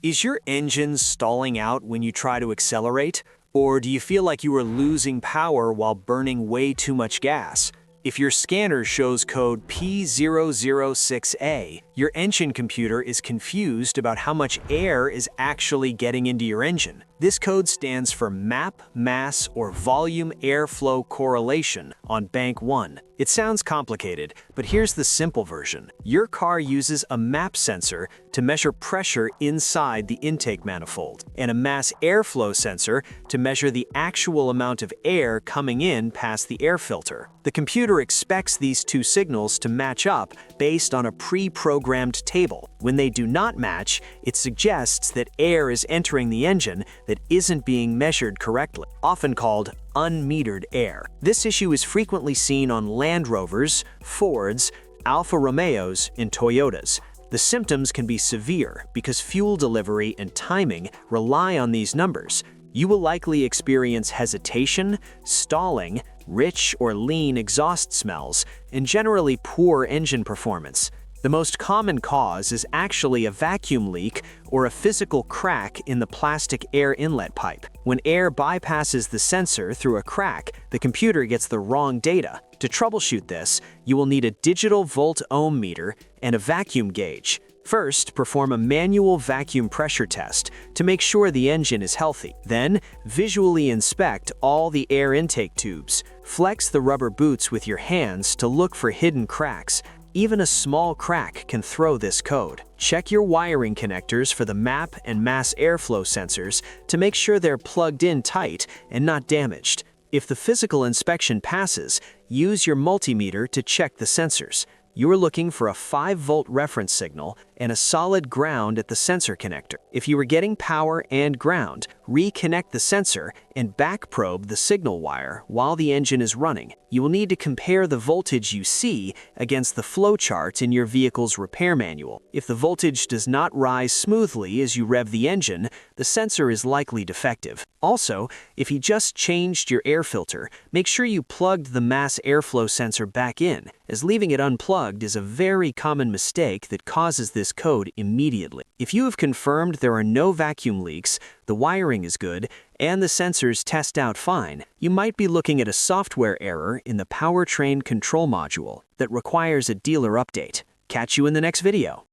Is your engine stalling out when you try to accelerate? Or do you feel like you are losing power while burning way too much gas? If your scanner shows code P006A, your engine computer is confused about how much air is actually getting into your engine. This code stands for Map, Mass, or Volume Airflow Correlation on Bank 1. It sounds complicated, but here's the simple version. Your car uses a map sensor to measure pressure inside the intake manifold, and a mass airflow sensor to measure the actual amount of air coming in past the air filter. The computer expects these two signals to match up based on a pre-programmed table. When they do not match, it suggests that air is entering the engine that isn't being measured correctly, often called unmetered air. This issue is frequently seen on Land Rovers, Fords, Alfa Romeos, and Toyotas. The symptoms can be severe because fuel delivery and timing rely on these numbers. You will likely experience hesitation, stalling, rich or lean exhaust smells, and generally poor engine performance. The most common cause is actually a vacuum leak or a physical crack in the plastic air inlet pipe. When air bypasses the sensor through a crack, the computer gets the wrong data. To troubleshoot this, you will need a digital volt-ohm meter and a vacuum gauge. First, perform a manual vacuum pressure test to make sure the engine is healthy. Then, visually inspect all the air intake tubes. Flex the rubber boots with your hands to look for hidden cracks. Even a small crack can throw this code. Check your wiring connectors for the map and mass airflow sensors to make sure they're plugged in tight and not damaged. If the physical inspection passes, use your multimeter to check the sensors. You are looking for a 5-volt reference signal and a solid ground at the sensor connector. If you are getting power and ground, reconnect the sensor and back probe the signal wire while the engine is running. You will need to compare the voltage you see against the flowchart in your vehicle's repair manual. If the voltage does not rise smoothly as you rev the engine, the sensor is likely defective. Also, if you just changed your air filter, make sure you plugged the mass airflow sensor back in, as leaving it unplugged is a very common mistake that causes this code immediately. If you have confirmed there are no vacuum leaks, the wiring is good, and the sensors test out fine, you might be looking at a software error in the powertrain control module that requires a dealer update. Catch you in the next video.